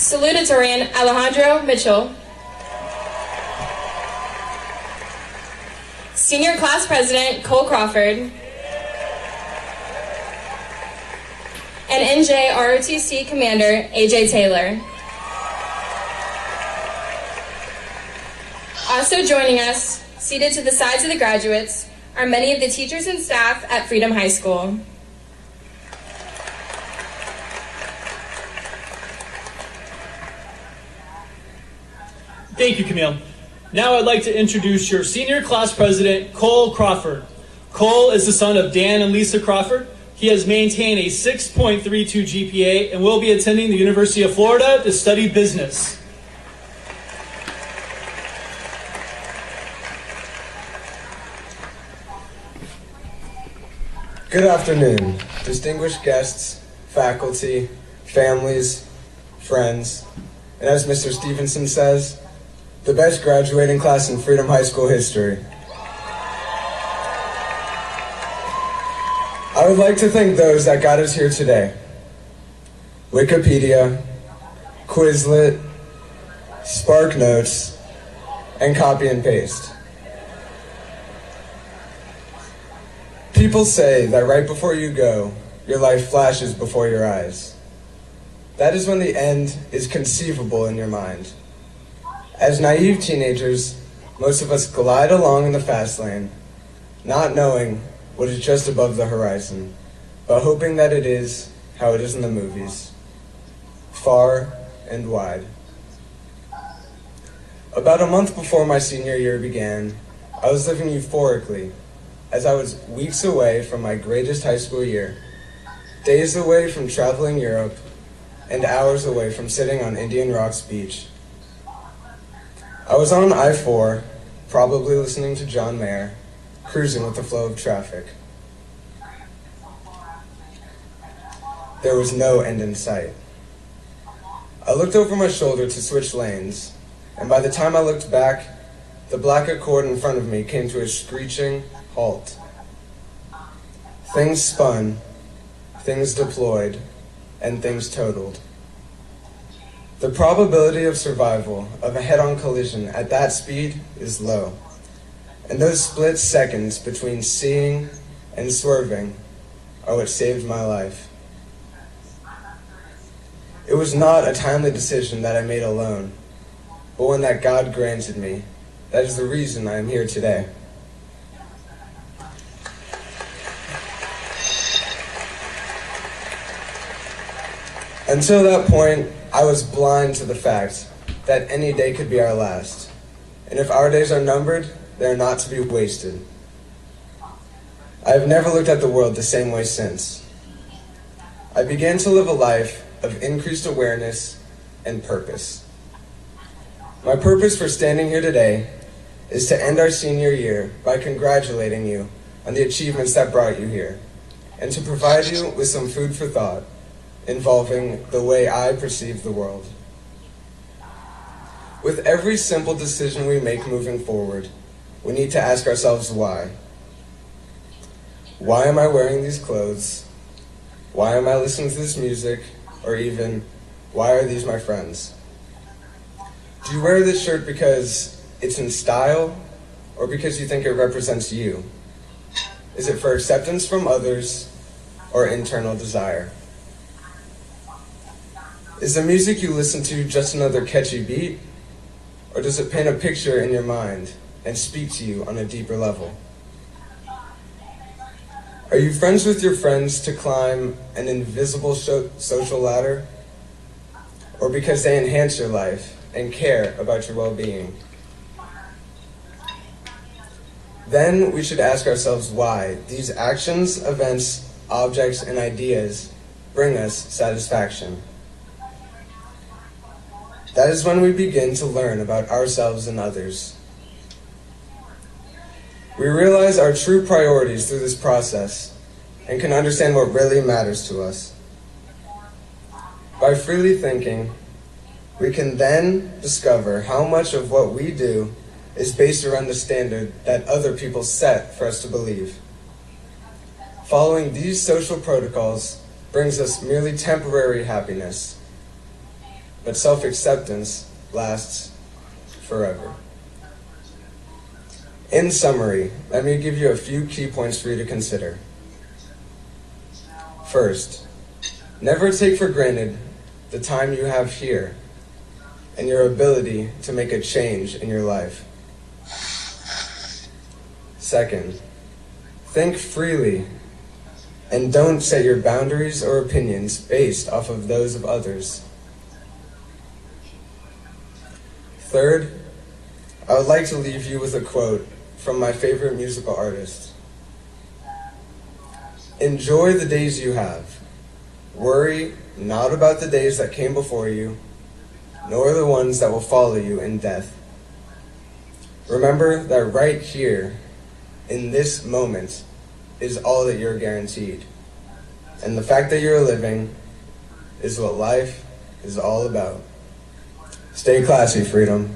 Salutatorian Alejandro Mitchell. Senior Class President Cole Crawford. And NJ ROTC Commander AJ Taylor. Also joining us, seated to the sides of the graduates, are many of the teachers and staff at Freedom High School. Thank you, Camille. Now I'd like to introduce your Senior Class President, Cole Crawford. Cole is the son of Dan and Lisa Crawford. He has maintained a 6.32 GPA and will be attending the University of Florida to study business. Good afternoon, distinguished guests, faculty, families, friends, and as Mr. Stevenson says, the best graduating class in Freedom High School history. I would like to thank those that got us here today. Wikipedia, Quizlet, SparkNotes, and copy and paste. People say that right before you go, your life flashes before your eyes. That is when the end is conceivable in your mind. As naive teenagers, most of us glide along in the fast lane, not knowing what is just above the horizon, but hoping that it is how it is in the movies, far and wide. About a month before my senior year began, I was living euphorically, as I was weeks away from my greatest high school year, days away from traveling Europe, and hours away from sitting on Indian Rocks Beach. I was on I-4, probably listening to John Mayer, cruising with the flow of traffic. There was no end in sight. I looked over my shoulder to switch lanes, and by the time I looked back, the black Accord in front of me came to a screeching halt. Things spun, things deployed, and things totaled. The probability of survival of a head-on collision at that speed is low, and those split seconds between seeing and swerving are what saved my life. It was not a timely decision that I made alone, but one that God granted me. That is the reason I am here today. Until that point, I was blind to the fact that any day could be our last. And if our days are numbered, they are not to be wasted. I have never looked at the world the same way since. I began to live a life of increased awareness and purpose. My purpose for standing here today is to end our senior year by congratulating you on the achievements that brought you here, and to provide you with some food for thought involving the way I perceive the world. With every simple decision we make moving forward, we need to ask ourselves why. Why am I wearing these clothes? Why am I listening to this music? Or even, why are these my friends? Do you wear this shirt because it's in style, or because you think it represents you? Is it for acceptance from others, or internal desire? Is the music you listen to just another catchy beat, or does it paint a picture in your mind and speak to you on a deeper level? Are you friends with your friends to climb an invisible social ladder, or because they enhance your life and care about your well-being? Then we should ask ourselves why these actions, events, objects, and ideas bring us satisfaction. That is when we begin to learn about ourselves and others. We realize our true priorities through this process and can understand what really matters to us. By freely thinking, we can then discover how much of what we do is based around the standard that other people set for us to believe. Following these social protocols brings us merely temporary happiness. but self-acceptance lasts forever. In summary, let me give you a few key points for you to consider. First, never take for granted the time you have here and your ability to make a change in your life. Second, think freely and don't set your boundaries or opinions based off of those of others. Third, I would like to leave you with a quote from my favorite musical artist. Enjoy the days you have. Worry not about the days that came before you, nor the ones that will follow you in death. Remember that right here, in this moment, is all that you're guaranteed. And the fact that you're living is what life is all about. Stay classy, Freedom.